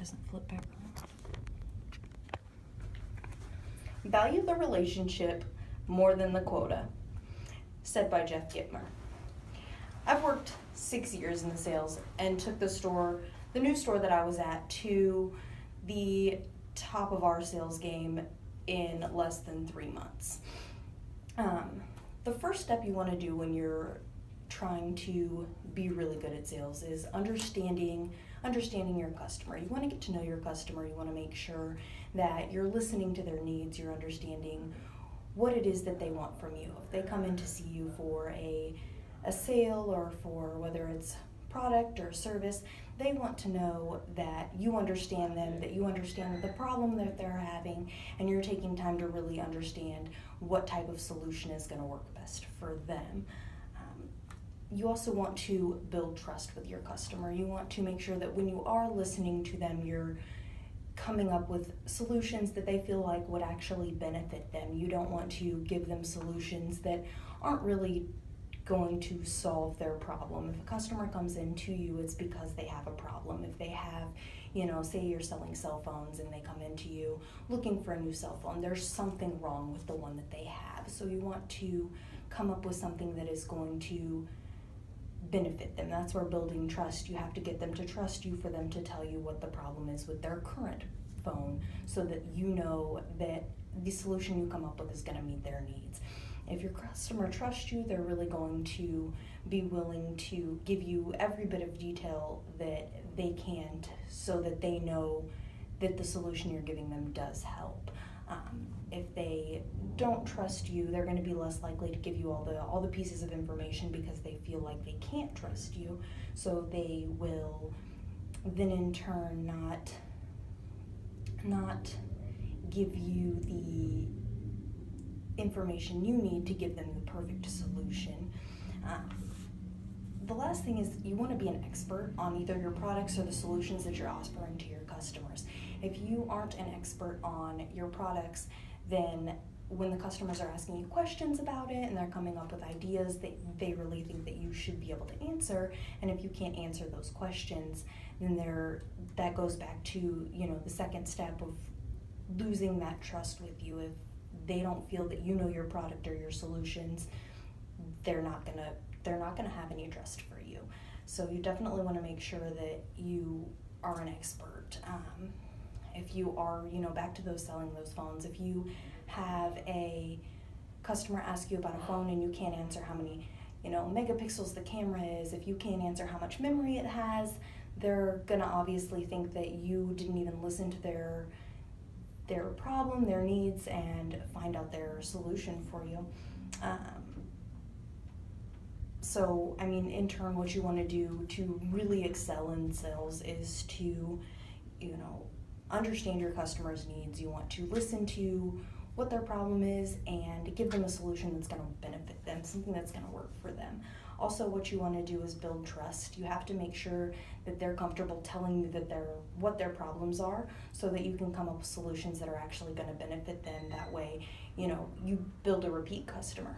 doesn't flip back around. Value the relationship more than the quota, said by Jeff Gitmer. I've worked 6 years in the sales and took the new store that I was at, to the top of our sales game in less than 3 months. The first step you want to do when you're trying to be really good at sales is understanding your customer. You want to get to know your customer. You want to make sure that you're listening to their needs. You're understanding what it is that they want from you. If they come in to see you for a sale, or for whether it's product or service, they want to know that you understand them, that you understand the problem that they're having, and you're taking time to really understand what type of solution is going to work best for them. You also want to build trust with your customer. You want to make sure that when you are listening to them, you're coming up with solutions that they feel like would actually benefit them. You don't want to give them solutions that aren't really going to solve their problem. If a customer comes in to you, it's because they have a problem. If they have, say you're selling cell phones and they come into you looking for a new cell phone, there's something wrong with the one that they have. So you want to come up with something that is going to benefit them. That's where building trust, you have to get them to trust you for them to tell you what the problem is with their current phone, so that you know that the solution you come up with is going to meet their needs. If your customer trusts you, they're really going to be willing to give you every bit of detail that they can, so that they know that the solution you're giving them does help. If they don't trust you, they're going to be less likely to give you all the pieces of information, because they feel like they can't trust you. So they will then in turn not give you the information you need to give them the perfect solution. The last thing is, you want to be an expert on either your products or the solutions that you're offering to your customers. If you aren't an expert on your products, then when the customers are asking you questions about it and they're coming up with ideas that they really think that you should be able to answer, and if you can't answer those questions, then that goes back to the second step of losing that trust with you. If they don't feel that you know your product or your solutions, they're not gonna have any trust for you. So you definitely want to make sure that you are an expert. If you are, back to selling those phones, if you have a customer ask you about a phone and you can't answer how many, megapixels the camera is, if you can't answer how much memory it has, they're gonna obviously think that you didn't even listen to their problem, their needs, and find out their solution for you. So, in turn, what you want to do to really excel in sales is to, understand your customer's needs. You want to listen to what their problem is and give them a solution that's going to benefit them, something that's going to work for them. Also, what you want to do is build trust. You have to make sure that they're comfortable telling you what their problems are, so that you can come up with solutions that are actually going to benefit them. That way, you build a repeat customer.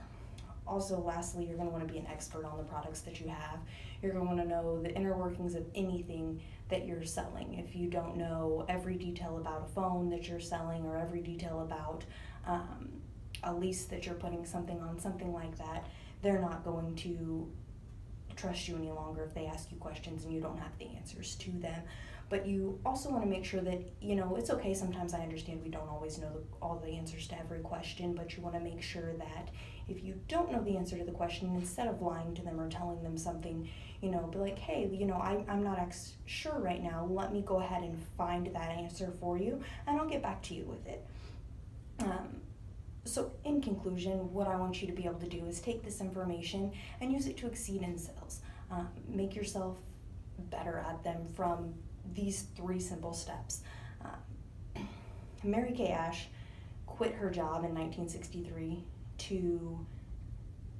Also, lastly, you're going to want to be an expert on the products that you have. You're going to want to know the inner workings of anything that you're selling. If you don't know every detail about a phone that you're selling, or every detail about a lease that you're putting something on, something like that, they're not going to trust you any longer if they ask you questions and you don't have the answers to them. But you also want to make sure that, it's okay, sometimes I understand we don't always know all the answers to every question, but you want to make sure that if you don't know the answer to the question, instead of lying to them or telling them something, be like, hey, I'm not sure right now, let me go ahead and find that answer for you, and I'll get back to you with it. So in conclusion, what I want you to be able to do is take this information and use it to exceed in sales. Make yourself better at them from these 3 simple steps. Mary Kay Ash quit her job in 1963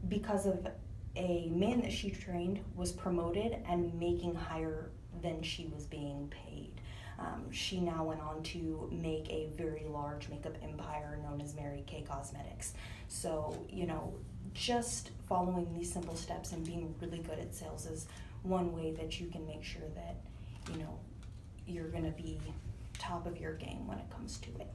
because of a man that she trained was promoted and making higher than she was being paid. She now went on to make a very large makeup empire known as Mary Kay Cosmetics. So, just following these simple steps and being really good at sales is one way that you can make sure that, you're gonna be top of your game when it comes to it.